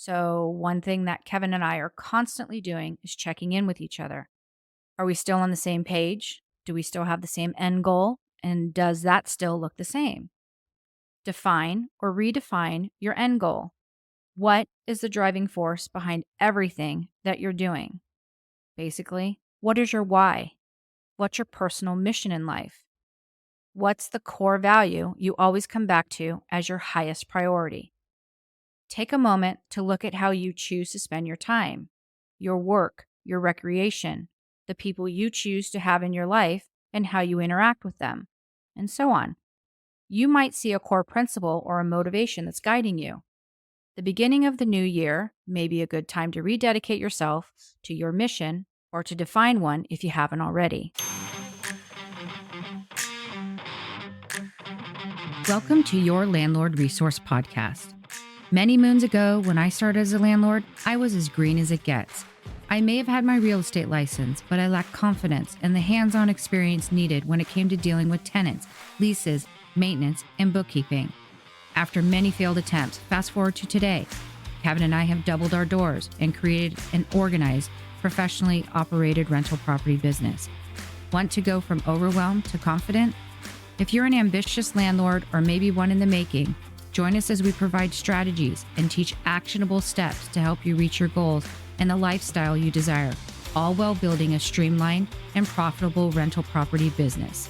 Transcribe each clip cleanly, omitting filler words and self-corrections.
So, one thing that Kevin and I are constantly doing is checking in with each other. Are we still on the same page? Do we still have the same end goal? And does that still look the same? Define or redefine your end goal. What is the driving force behind everything that you're doing? Basically, what is your why? What's your personal mission in life? What's the core value you always come back to as your highest priority? Take a moment to look at how you choose to spend your time, your work, your recreation, the people you choose to have in your life, and how you interact with them, and so on. You might see a core principle or a motivation that's guiding you. The beginning of the new year may be a good time to rededicate yourself to your mission or to define one if you haven't already. Welcome to your Landlord Resource Podcast. Many moons ago, when I started as a landlord, I was as green as it gets. I may have had my real estate license, but I lacked confidence and the hands-on experience needed when it came to dealing with tenants, leases, maintenance, and bookkeeping. After many failed attempts, fast forward to today, Kevin and I have doubled our doors and created an organized, professionally operated rental property business. Want to go from overwhelmed to confident? If you're an ambitious landlord or maybe one in the making, join us as we provide strategies and teach actionable steps to help you reach your goals and the lifestyle you desire, all while building a streamlined and profitable rental property business.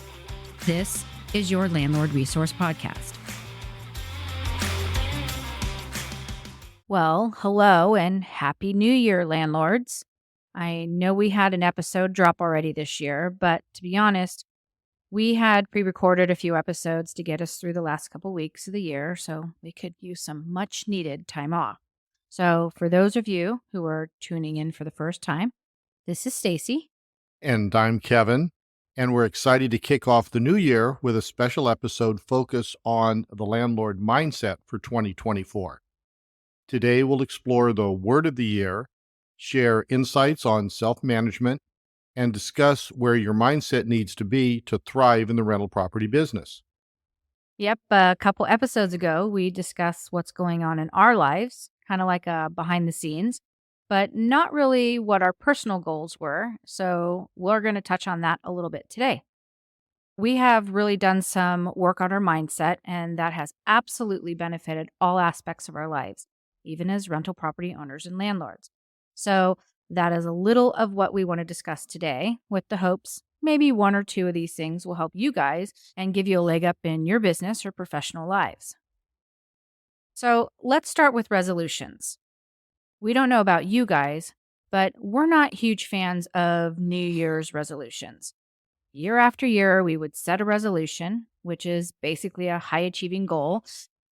This is your Landlord Resource Podcast. Well, hello and Happy New Year, landlords. I know we had an episode drop already this year, but to be honest, we had pre-recorded a few episodes to get us through the last couple weeks of the year, so we could use some much-needed time off. So for those of you who are tuning in for the first time, this is Stacy. And I'm Kevin, and we're excited to kick off the new year with a special episode focused on the landlord mindset for 2024. Today, we'll explore the word of the year, share insights on self-management, and discuss where your mindset needs to be to thrive in the rental property business. Yep, a couple episodes ago, we discussed what's going on in our lives, kind of like a behind the scenes, but not really what our personal goals were. So we're going to touch on that a little bit today. We have really done some work on our mindset, and that has absolutely benefited all aspects of our lives, even as rental property owners and landlords. So that is a little of what we want to discuss today, with the hopes maybe one or two of these things will help you guys and give you a leg up in your business or professional lives. So let's start with resolutions. We don't know about you guys, but we're not huge fans of New Year's resolutions. Year after year, we would set a resolution, which is basically a high achieving goal.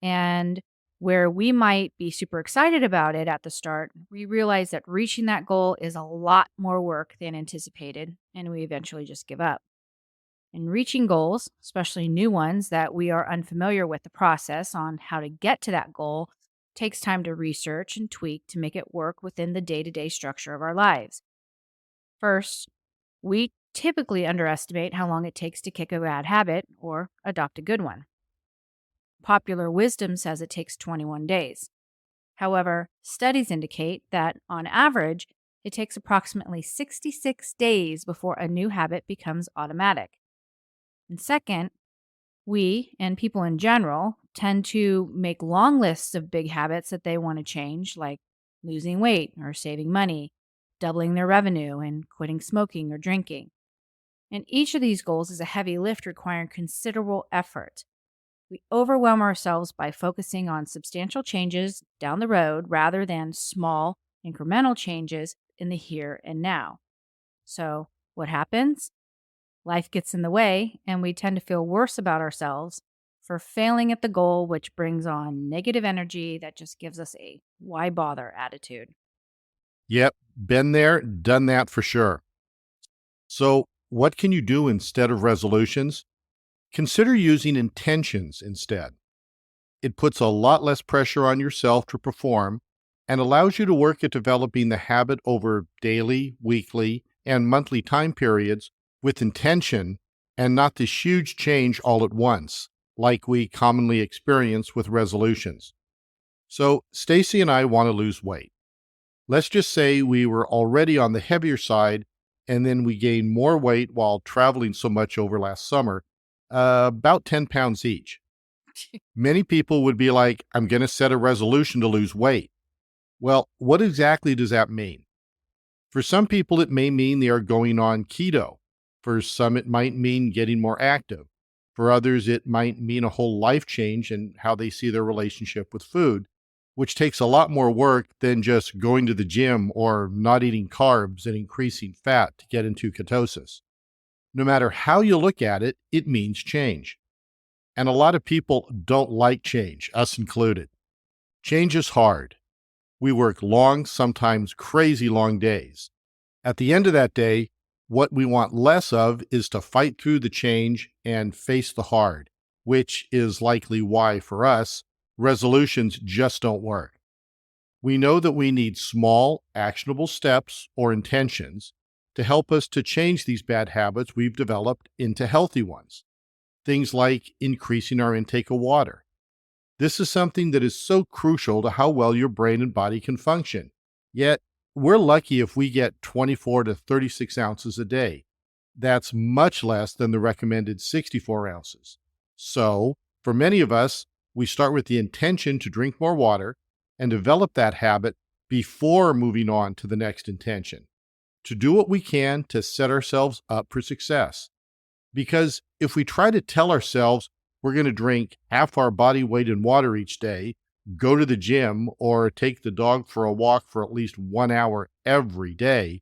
And where we might be super excited about it at the start, we realize that reaching that goal is a lot more work than anticipated, and we eventually just give up. In reaching goals, especially new ones that we are unfamiliar with the process on how to get to that goal, takes time to research and tweak to make it work within the day-to-day structure of our lives. First, we typically underestimate how long it takes to kick a bad habit or adopt a good one. Popular wisdom says it takes 21 days. However, studies indicate that, on average, it takes approximately 66 days before a new habit becomes automatic. And second, we, and people in general, tend to make long lists of big habits that they want to change, like losing weight or saving money, doubling their revenue, and quitting smoking or drinking. And each of these goals is a heavy lift requiring considerable effort. We overwhelm ourselves by focusing on substantial changes down the road rather than small, incremental changes in the here and now. So, what happens? Life gets in the way, and we tend to feel worse about ourselves for failing at the goal, which brings on negative energy that just gives us a why bother attitude. Yep, been there, done that for sure. So, what can you do instead of resolutions? Consider using intentions instead. It puts a lot less pressure on yourself to perform and allows you to work at developing the habit over daily, weekly, and monthly time periods with intention and not this huge change all at once, like we commonly experience with resolutions. So, Stacy and I want to lose weight. Let's just say we were already on the heavier side and then we gained more weight while traveling so much over last summer, about 10 pounds each. Many people would be like, I'm going to set a resolution to lose weight. Well, what exactly does that mean? For some people, it may mean they are going on keto. For some, it might mean getting more active. For others, it might mean a whole life change in how they see their relationship with food, which takes a lot more work than just going to the gym or not eating carbs and increasing fat to get into ketosis. No matter how you look at it, it means change. And a lot of people don't like change, us included. Change is hard. We work long, sometimes crazy long days. At the end of that day, what we want less of is to fight through the change and face the hard, which is likely why, for us, resolutions just don't work. We know that we need small, actionable steps or intentions to help us to change these bad habits we've developed into healthy ones. Things like increasing our intake of water. This is something that is so crucial to how well your brain and body can function. Yet, we're lucky if we get 24 to 36 ounces a day. That's much less than the recommended 64 ounces. So, for many of us, we start with the intention to drink more water and develop that habit before moving on to the next intention, to do what we can to set ourselves up for success. Because if we try to tell ourselves we're going to drink half our body weight in water each day, go to the gym, or take the dog for a walk for at least 1 hour every day,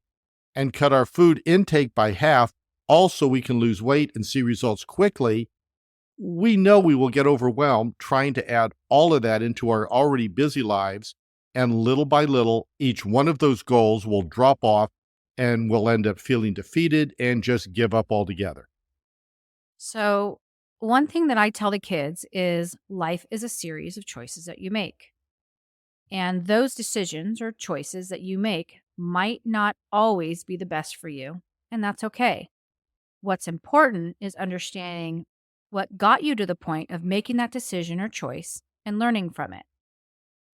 and cut our food intake by half, all so we can lose weight and see results quickly, we know we will get overwhelmed trying to add all of that into our already busy lives. And little by little, each one of those goals will drop off and we'll end up feeling defeated and just give up altogether. So, one thing that I tell the kids is life is a series of choices that you make. And those decisions or choices that you make might not always be the best for you. And that's okay. What's important is understanding what got you to the point of making that decision or choice and learning from it.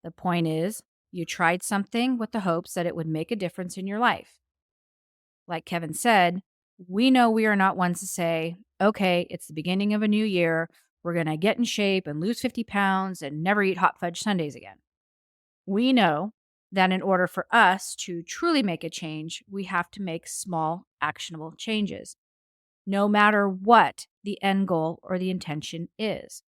The point is, you tried something with the hopes that it would make a difference in your life. Like Kevin said, we know we are not ones to say, okay, it's the beginning of a new year. We're going to get in shape and lose 50 pounds and never eat hot fudge sundaes again. We know that in order for us to truly make a change, we have to make small, actionable changes, no matter what the end goal or the intention is.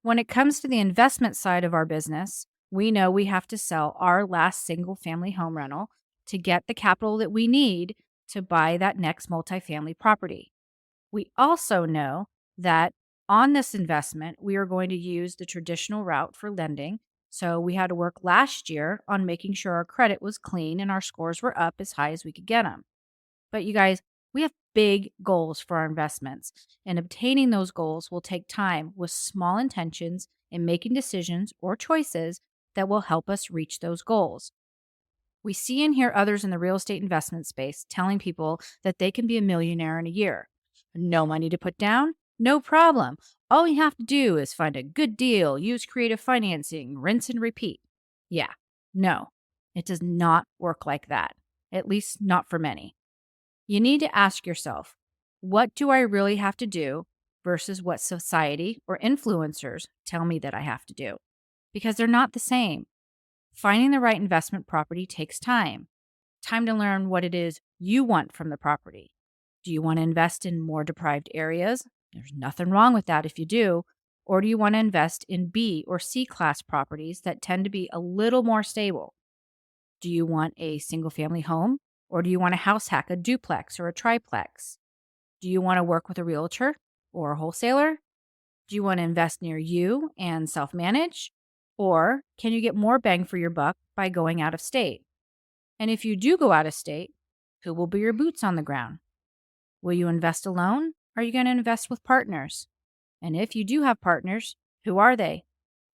When it comes to the investment side of our business, we know we have to sell our last single family home rental to get the capital that we need to buy that next multifamily property. We also know that on this investment, we are going to use the traditional route for lending. So we had to work last year on making sure our credit was clean and our scores were up as high as we could get them. But you guys, we have big goals for our investments, and obtaining those goals will take time with small intentions and making decisions or choices that will help us reach those goals. We see and hear others in the real estate investment space telling people that they can be a millionaire in a year. No money to put down? No problem. All you have to do is find a good deal, use creative financing, rinse and repeat. Yeah, no, it does not work like that, at least not for many. You need to ask yourself, what do I really have to do versus what society or influencers tell me that I have to do? Because they're not the same. Finding the right investment property takes time. Time to learn what it is you want from the property. Do you want to invest in more deprived areas? There's nothing wrong with that if you do. Or do you want to invest in B or C class properties that tend to be a little more stable? Do you want a single family home? Or do you want to house hack a duplex or a triplex? Do you want to work with a realtor or a wholesaler? Do you want to invest near you and self manage? Or can you get more bang for your buck by going out of state? And if you do go out of state, who will be your boots on the ground? Will you invest alone? Or are you going to invest with partners? And if you do have partners, who are they?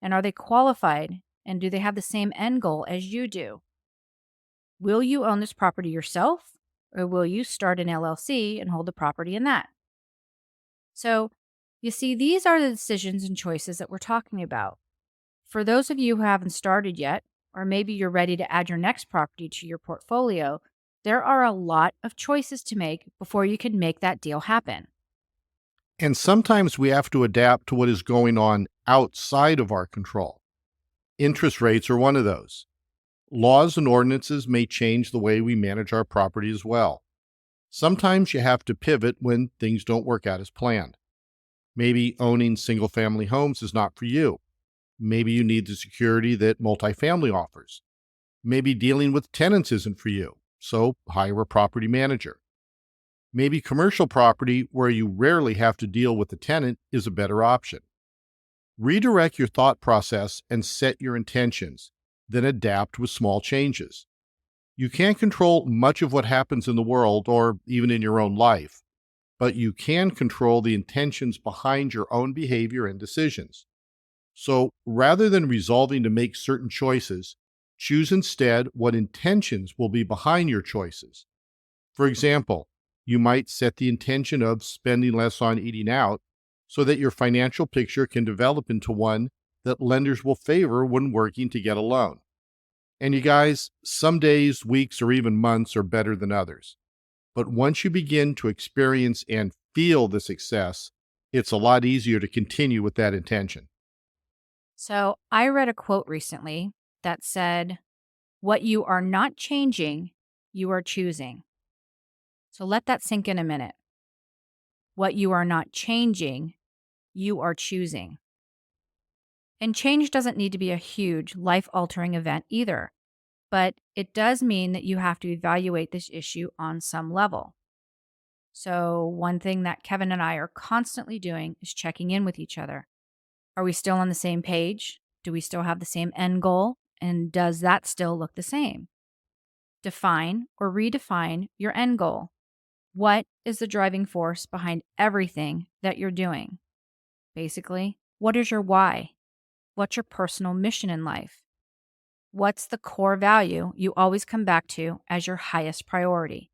And are they qualified? And do they have the same end goal as you do? Will you own this property yourself? Or will you start an LLC and hold the property in that? So, you see, these are the decisions and choices that we're talking about. For those of you who haven't started yet, or maybe you're ready to add your next property to your portfolio, there are a lot of choices to make before you can make that deal happen. And sometimes we have to adapt to what is going on outside of our control. Interest rates are one of those. Laws and ordinances may change the way we manage our property as well. Sometimes you have to pivot when things don't work out as planned. Maybe owning single family homes is not for you. Maybe you need the security that multifamily offers. Maybe dealing with tenants isn't for you, so hire a property manager. Maybe commercial property, where you rarely have to deal with the tenant, is a better option. Redirect your thought process and set your intentions, then adapt with small changes. You can't control much of what happens in the world or even in your own life, but you can control the intentions behind your own behavior and decisions. So rather than resolving to make certain choices, choose instead what intentions will be behind your choices. For example, you might set the intention of spending less on eating out so that your financial picture can develop into one that lenders will favor when working to get a loan. And you guys, some days, weeks, or even months are better than others. But once you begin to experience and feel the success, it's a lot easier to continue with that intention. So, I read a quote recently that said, "What you are not changing, you are choosing." So, let that sink in a minute. What you are not changing, you are choosing. And change doesn't need to be a huge, life altering event either, but it does mean that you have to evaluate this issue on some level. So, one thing that Kevin and I are constantly doing is checking in with each other. Are we still on the same page? Do we still have the same end goal? And does that still look the same? Define or redefine your end goal. What is the driving force behind everything that you're doing? Basically, what is your why? What's your personal mission in life? What's the core value you always come back to as your highest priority?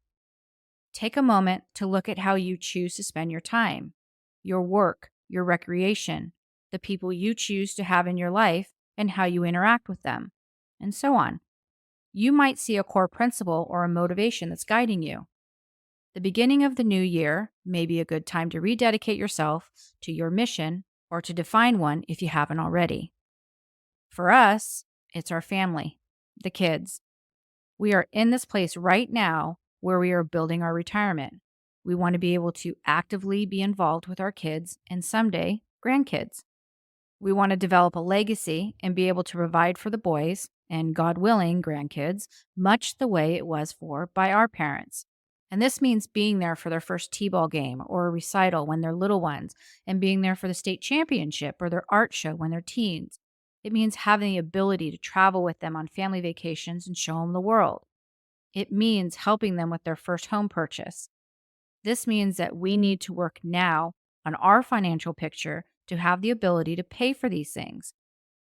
Take a moment to look at how you choose to spend your time, your work, your recreation, the people you choose to have in your life, and how you interact with them, and so on. You might see a core principle or a motivation that's guiding you. The beginning of the new year may be a good time to rededicate yourself to your mission or to define one if you haven't already. For us, it's our family, the kids. We are in this place right now where we are building our retirement. We want to be able to actively be involved with our kids and someday grandkids. We want to develop a legacy and be able to provide for the boys and, God willing, grandkids, much the way it was for by our parents. And this means being there for their first T-ball game or a recital when they're little ones, and being there for the state championship or their art show when they're teens. It means having the ability to travel with them on family vacations and show them the world. It means helping them with their first home purchase. This means that we need to work now on our financial picture to have the ability to pay for these things.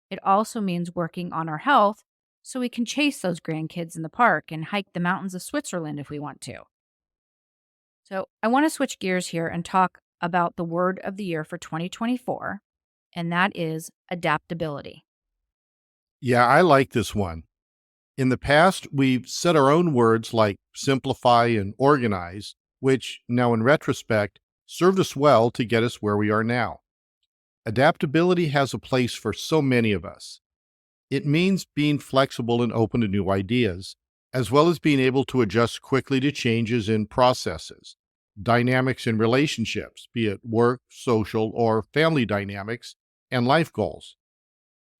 It also means working on our health so we can chase those grandkids in the park and hike the mountains of Switzerland if we want to. So, I want to switch gears here and talk about the word of the year for 2024, and that is adaptability. Yeah, I like this one. In the past, we've said our own words like simplify and organize, which now in retrospect served us well to get us where we are now. Adaptability has a place for so many of us. It means being flexible and open to new ideas, as well as being able to adjust quickly to changes in processes, dynamics in relationships, be it work, social, or family dynamics, and life goals.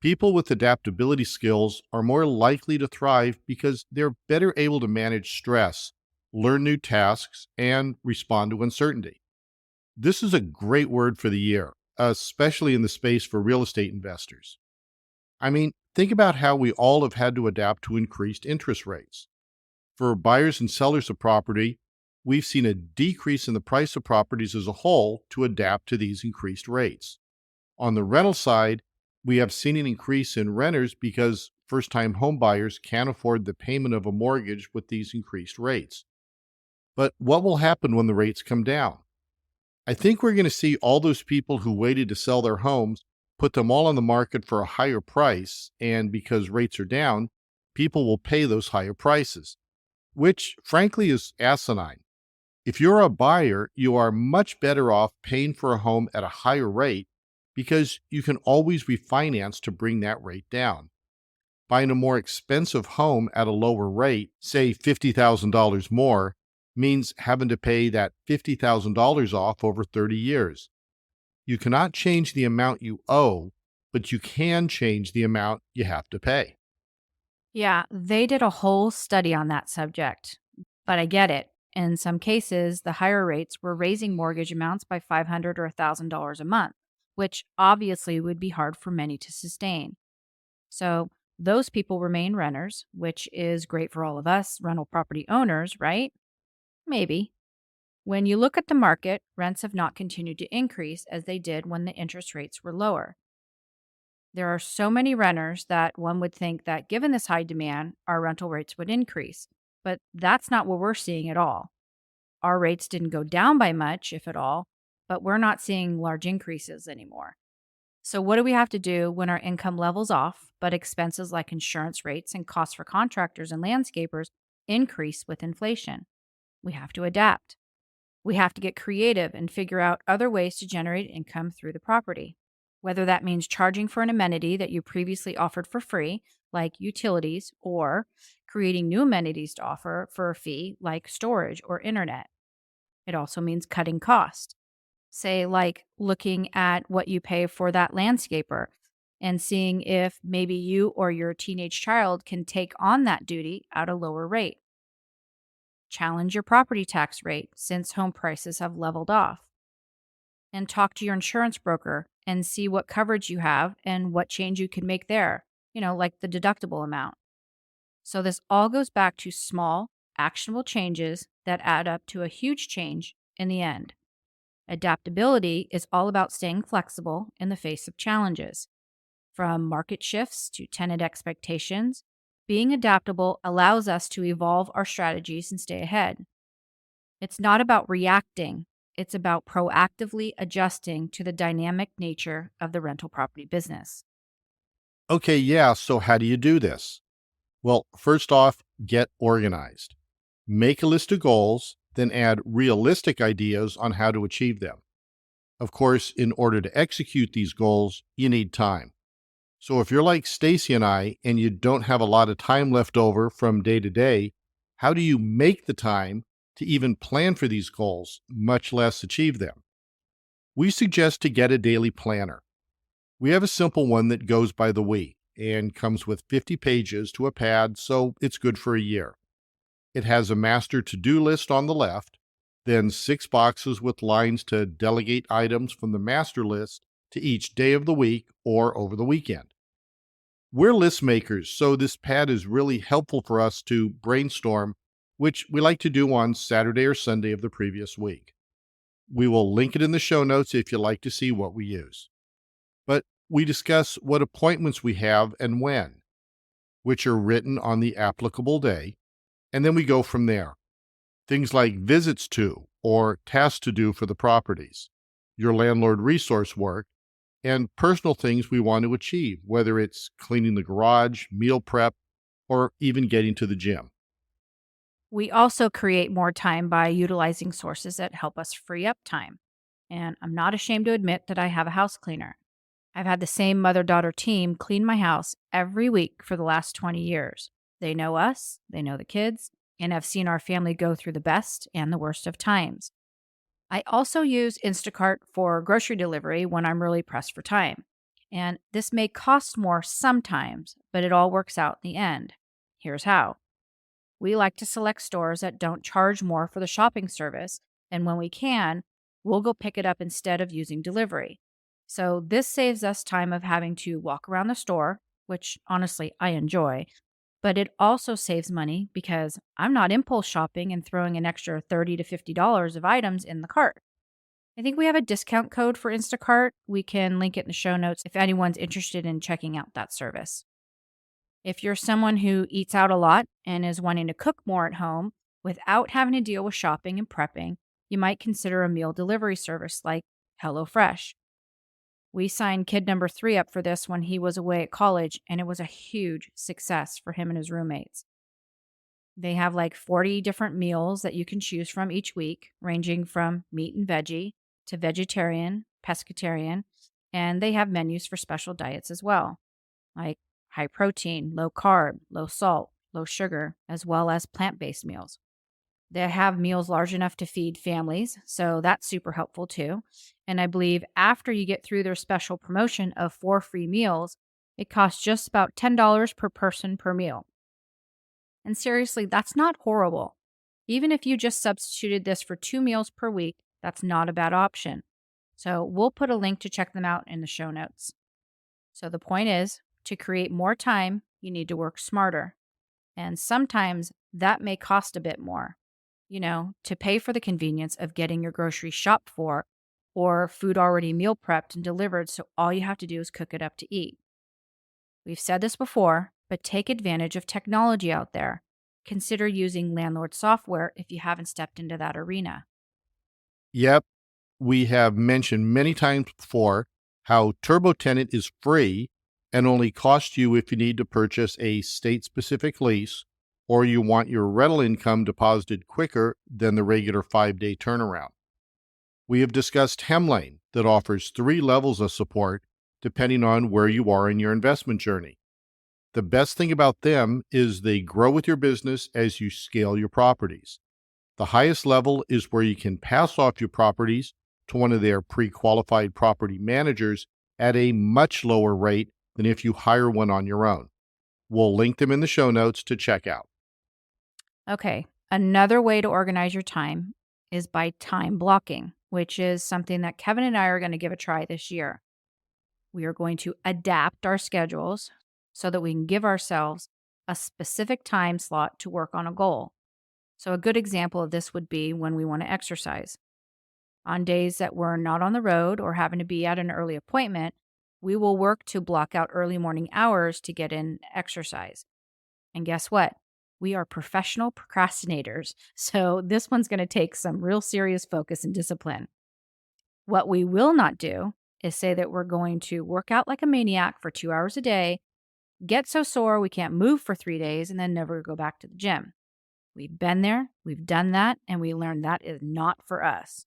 People with adaptability skills are more likely to thrive because they're better able to manage stress, learn new tasks, and respond to uncertainty. This is a great word for the year, especially in the space for real estate investors. I mean, think about how we all have had to adapt to increased interest rates. For buyers and sellers of property, we've seen a decrease in the price of properties as a whole to adapt to these increased rates. On the rental side, we have seen an increase in renters because first-time home buyers can't afford the payment of a mortgage with these increased rates. But what will happen when the rates come down? I think we're going to see all those people who waited to sell their homes put them all on the market for a higher price, and because rates are down, people will pay those higher prices, which frankly is asinine. If you're a buyer, you are much better off paying for a home at a higher rate because you can always refinance to bring that rate down. Buying a more expensive home at a lower rate, say $50,000 more, means having to pay that $50,000 off over 30 years. You cannot change the amount you owe, but you can change the amount you have to pay. Yeah, they did a whole study on that subject. But I get it. In some cases, the higher rates were raising mortgage amounts by $500 or $1,000 a month, which obviously would be hard for many to sustain. So, those people remain renters, which is great for all of us rental property owners, right? Maybe. When you look at the market, rents have not continued to increase as they did when the interest rates were lower. There are so many renters that one would think that given this high demand, our rental rates would increase. But that's not what we're seeing at all. Our rates didn't go down by much, if at all, but we're not seeing large increases anymore. So, what do we have to do when our income levels off, but expenses like insurance rates and costs for contractors and landscapers increase with inflation? We have to adapt. We have to get creative and figure out other ways to generate income through the property. Whether that means charging for an amenity that you previously offered for free, like utilities, or creating new amenities to offer for a fee, like storage or internet. It also means cutting costs. Say, like looking at what you pay for that landscaper and seeing if maybe you or your teenage child can take on that duty at a lower rate. Challenge your property tax rate since home prices have leveled off. And talk to your insurance broker and see what coverage you have and what change you can make there, like the deductible amount. So, this all goes back to small, actionable changes that add up to a huge change in the end. Adaptability is all about staying flexible in the face of challenges. From market shifts to tenant expectations, being adaptable allows us to evolve our strategies and stay ahead. It's not about reacting, it's about proactively adjusting to the dynamic nature of the rental property business. Okay, yeah, so how do you do this? Well, first off, get organized. Make a list of goals, then add realistic ideas on how to achieve them. Of course, in order to execute these goals, you need time. So if you're like Stacy and I and you don't have a lot of time left over from day to day, how do you make the time to even plan for these goals, much less achieve them? We suggest to get a daily planner. We have a simple one that goes by the week and comes with 50 pages to a pad, so it's good for a year. It has a master to do list on the left, then 6 boxes with lines to delegate items from the master list to each day of the week or over the weekend. We're list makers, so this pad is really helpful for us to brainstorm, which we like to do on Saturday or Sunday of the previous week. We will link it in the show notes if you'd like to see what we use. But we discuss what appointments we have and when, which are written on the applicable day, and then we go from there. Things like visits to or tasks to do for the properties, your landlord resource work, and personal things we want to achieve, whether it's cleaning the garage, meal prep, or even getting to the gym. We also create more time by utilizing sources that help us free up time. And I'm not ashamed to admit that I have a house cleaner. I've had the same mother daughter team clean my house every week for the last 20 years. They know us, they know the kids, and have seen our family go through the best and the worst of times. I also use Instacart for grocery delivery when I'm really pressed for time. And this may cost more sometimes, but it all works out in the end. Here's how. We like to select stores that don't charge more for the shopping service, and when we can, we'll go pick it up instead of using delivery. So this saves us time of having to walk around the store, which honestly I enjoy, but it also saves money because I'm not impulse shopping and throwing an extra $30 to $50 of items in the cart. I think we have a discount code for Instacart. We can link it in the show notes if anyone's interested in checking out that service. If you're someone who eats out a lot and is wanting to cook more at home without having to deal with shopping and prepping, you might consider a meal delivery service like HelloFresh. We signed kid number 3 up for this when he was away at college, and it was a huge success for him and his roommates. They have like 40 different meals that you can choose from each week, ranging from meat and veggie to vegetarian, pescatarian, and they have menus for special diets as well, like high protein, low carb, low salt, low sugar, as well as plant based meals. They have meals large enough to feed families, so that's super helpful too. And I believe after you get through their special promotion of 4 free meals, it costs just about $10 per person per meal. And seriously, that's not horrible. Even if you just substituted this for 2 meals per week, that's not a bad option. So we'll put a link to check them out in the show notes. So the point is to create more time, you need to work smarter. And sometimes that may cost a bit more, to pay for the convenience of getting your groceries shopped for or food already meal prepped and delivered. So all you have to do is cook it up to eat. We've said this before, but take advantage of technology out there. Consider using Landlord software if you haven't stepped into that arena. Yep, we have mentioned many times before how Turbo Tenant is free and only costs you if you need to purchase a state specific lease or you want your rental income deposited quicker than the regular 5-day turnaround. We have discussed Hemlane that offers 3 levels of support depending on where you are in your investment journey. The best thing about them is they grow with your business as you scale your properties. The highest level is where you can pass off your properties to one of their pre qualified property managers at a much lower rate than if you hire one on your own. We'll link them in the show notes to check out. Okay, another way to organize your time is by time blocking, which is something that Kevin and I are going to give a try this year. We are going to adapt our schedules so that we can give ourselves a specific time slot to work on a goal. So, a good example of this would be when we want to exercise. On days that we're not on the road or having to be at an early appointment, we will work to block out early morning hours to get in exercise. And guess what? We are professional procrastinators. So, this one's going to take some real serious focus and discipline. What we will not do is say that we're going to work out like a maniac for 2 hours a day, get so sore we can't move for 3 days, and then never go back to the gym. We've been there, we've done that, and we learned that is not for us.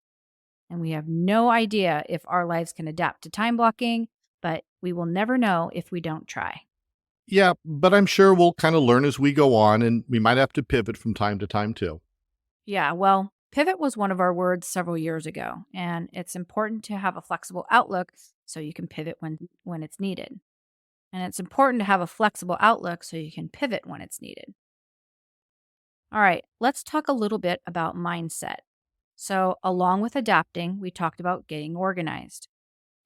And we have no idea if our lives can adapt to time blocking, but we will never know if we don't try. Yeah, but I'm sure we'll kind of learn as we go on and we might have to pivot from time to time too. Yeah, well, pivot was one of our words several years ago, and it's important to have a flexible outlook so you can pivot when it's needed. And it's important to have a flexible outlook so you can pivot when it's needed. All right, let's talk a little bit about mindset. So, along with adapting, we talked about getting organized.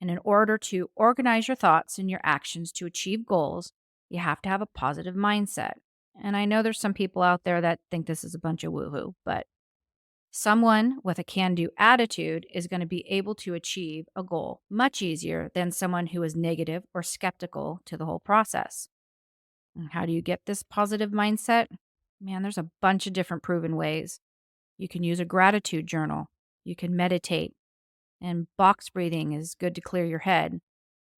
And in order to organize your thoughts and your actions to achieve goals, you have to have a positive mindset. And I know there's some people out there that think this is a bunch of woohoo, but someone with a can do attitude is going to be able to achieve a goal much easier than someone who is negative or skeptical to the whole process. And how do you get this positive mindset? Man, there's a bunch of different proven ways. You can use a gratitude journal, you can meditate, and box breathing is good to clear your head.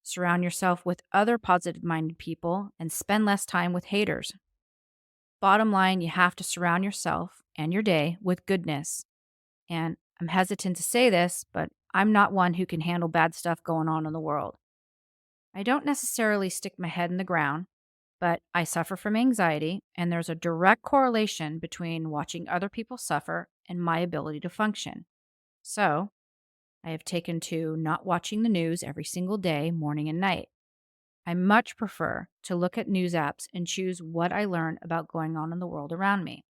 Surround yourself with other positive minded people and spend less time with haters. Bottom line, you have to surround yourself and your day with goodness. And I'm hesitant to say this, but I'm not one who can handle bad stuff going on in the world. I don't necessarily stick my head in the ground, but I suffer from anxiety, and there's a direct correlation between watching other people suffer and my ability to function. So, I have taken to not watching the news every single day, morning and night. I much prefer to look at news apps and choose what I learn about going on in the world around me.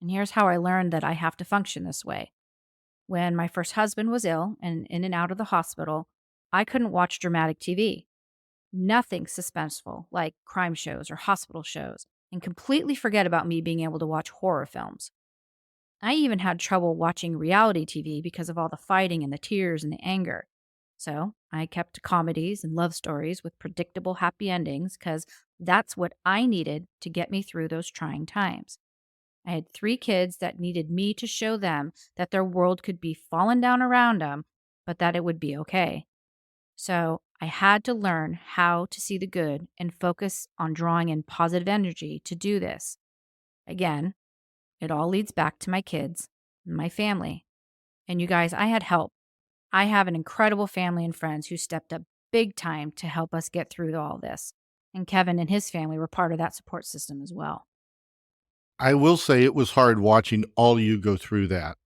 And here's how I learned that I have to function this way. When my first husband was ill and in and out of the hospital, I couldn't watch dramatic TV. Nothing suspenseful like crime shows or hospital shows, and completely forget about me being able to watch horror films. I even had trouble watching reality TV because of all the fighting and the tears and the anger. So I kept to comedies and love stories with predictable happy endings because that's what I needed to get me through those trying times. I had 3 kids that needed me to show them that their world could be falling down around them, but that it would be okay. So I had to learn how to see the good and focus on drawing in positive energy to do this. Again, it all leads back to my kids, and my family. And you guys, I had help. I have an incredible family and friends who stepped up big time to help us get through all this. And Kevin and his family were part of that support system as well. I will say it was hard watching all you go through that,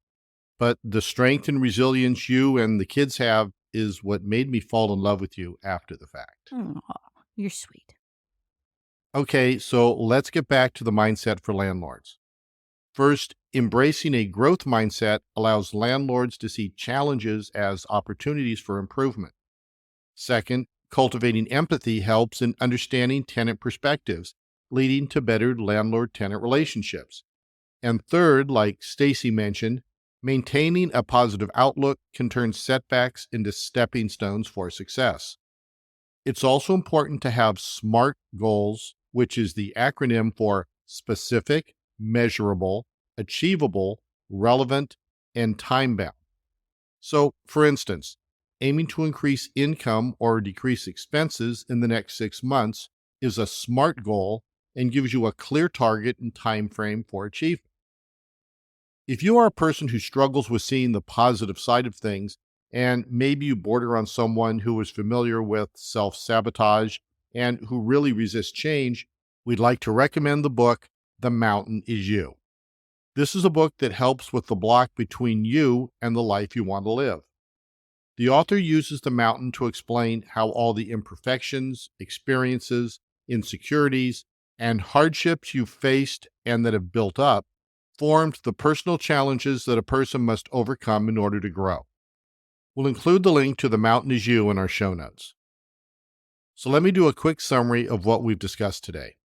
but the strength and resilience you and the kids have is what made me fall in love with you after the fact. Aw, you're sweet. Okay, so let's get back to the mindset for landlords. First, embracing a growth mindset allows landlords to see challenges as opportunities for improvement. Second, cultivating empathy helps in understanding tenant perspectives, leading to better landlord tenant relationships. And third, like Stacy mentioned, maintaining a positive outlook can turn setbacks into stepping stones for success. It's also important to have SMART goals, which is the acronym for specific, measurable, achievable, relevant, and time bound. So, for instance, aiming to increase income or decrease expenses in the next 6 months is a SMART goal and gives you a clear target and time frame for achievement. If you are a person who struggles with seeing the positive side of things, and maybe you border on someone who is familiar with self sabotage and who really resists change, we'd like to recommend the book, The Mountain Is You. This is a book that helps with the block between you and the life you want to live. The author uses the mountain to explain how all the imperfections, experiences, insecurities, and hardships you've faced and that have built up formed the personal challenges that a person must overcome in order to grow. We'll include the link to The Mountain Is You in our show notes. So let me do a quick summary of what we've discussed today.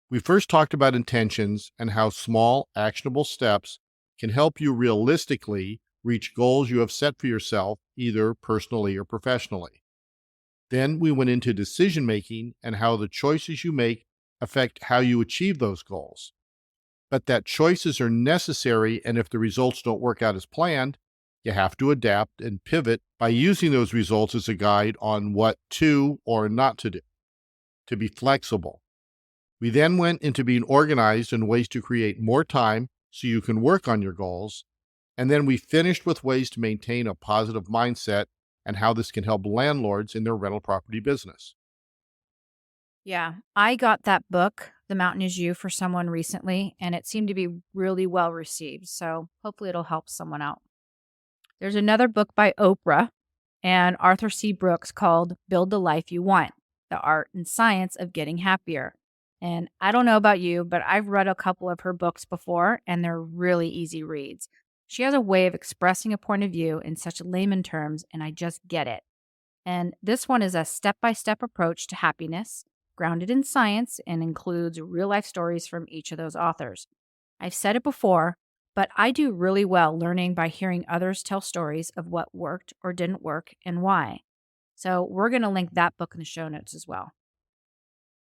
We first talked about intentions and how small, actionable steps can help you realistically reach goals you have set for yourself, either personally or professionally. Then we went into decision making and how the choices you make affect how you achieve those goals. But that choices are necessary, and if the results don't work out as planned, you have to adapt and pivot by using those results as a guide on what to or not to do, to be flexible. We then went into being organized and ways to create more time so you can work on your goals. And then we finished with ways to maintain a positive mindset and how this can help landlords in their rental property business. Yeah, I got that book, The Mountain Is You, for someone recently, and it seemed to be really well received. So hopefully it'll help someone out. There's another book by Oprah and Arthur C. Brooks called Build the Life You Want: The Art and Science of Getting Happier. And I don't know about you, but I've read a couple of her books before, and they're really easy reads. She has a way of expressing a point of view in such layman terms, and I just get it. And this one is a step by step approach to happiness, grounded in science, and includes real life stories from each of those authors. I've said it before, but I do really well learning by hearing others tell stories of what worked or didn't work and why. So we're going to link that book in the show notes as well.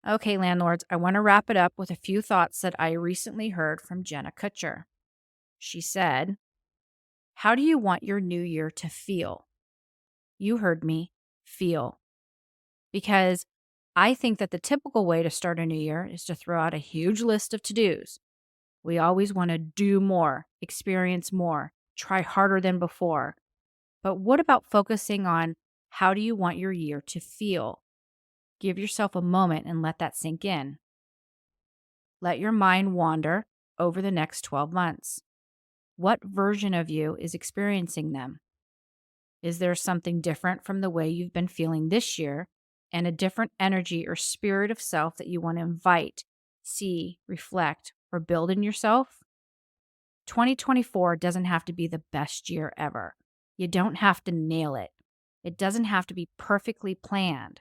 Okay, landlords, I want to wrap it up with a few thoughts that I recently heard from Jenna Kutcher. She said, "How do you want your new year to feel?" You heard me, feel. Because I think that the typical way to start a new year is to throw out a huge list of to dos. We always want to do more, experience more, try harder than before. But what about focusing on how do you want your year to feel? Give yourself a moment and let that sink in. Let your mind wander over the next 12 months. What version of you is experiencing them? Is there something different from the way you've been feeling this year, and a different energy or spirit of self that you want to invite, see, reflect, or build in yourself? 2024 doesn't have to be the best year ever. You don't have to nail it. It doesn't have to be perfectly planned.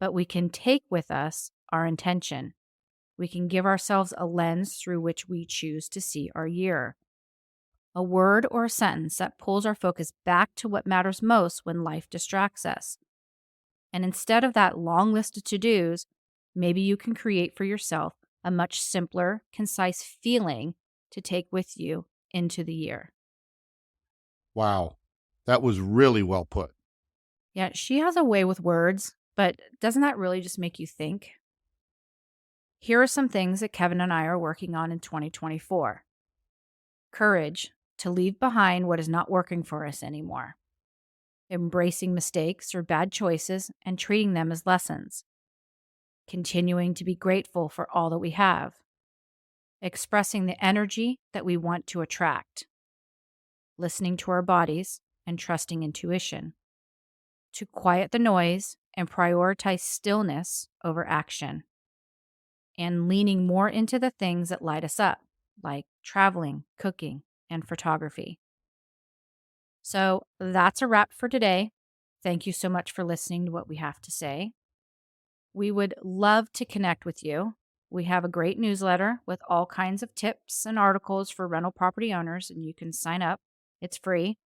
But we can take with us our intention. We can give ourselves a lens through which we choose to see our year. A word or a sentence that pulls our focus back to what matters most when life distracts us. And instead of that long list of to dos, maybe you can create for yourself a much simpler, concise feeling to take with you into the year. Wow, that was really well put. Yeah, she has a way with words, but doesn't that really just make you think? Here are some things that Kevin and I are working on in 2024: courage to leave behind what is not working for us anymore, embracing mistakes or bad choices and treating them as lessons, continuing to be grateful for all that we have, expressing the energy that we want to attract, listening to our bodies and trusting intuition, to quiet the noise and prioritize stillness over action, and leaning more into the things that light us up, like traveling, cooking, and photography. So that's a wrap for today. Thank you so much for listening to what we have to say. We would love to connect with you. We have a great newsletter with all kinds of tips and articles for rental property owners, and you can sign up. It's free.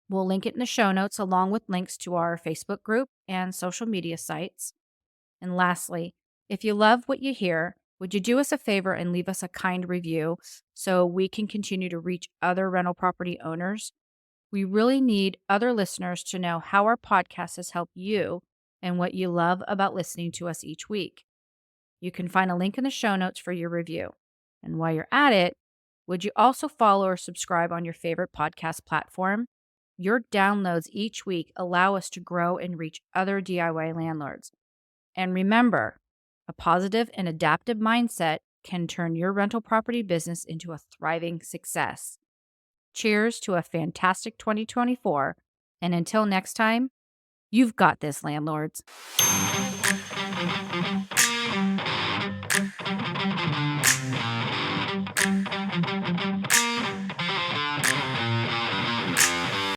We'll link it in the show notes along with links to our Facebook group and social media sites. And lastly, if you love what you hear, would you do us a favor and leave us a kind review so we can continue to reach other rental property owners? We really need other listeners to know how our podcast has helped you and what you love about listening to us each week. You can find a link in the show notes for your review. And while you're at it, would you also follow or subscribe on your favorite podcast platform? Your downloads each week allow us to grow and reach other DIY landlords. And remember, a positive and adaptive mindset can turn your rental property business into a thriving success. Cheers to a fantastic 2024. And until next time, you've got this, landlords.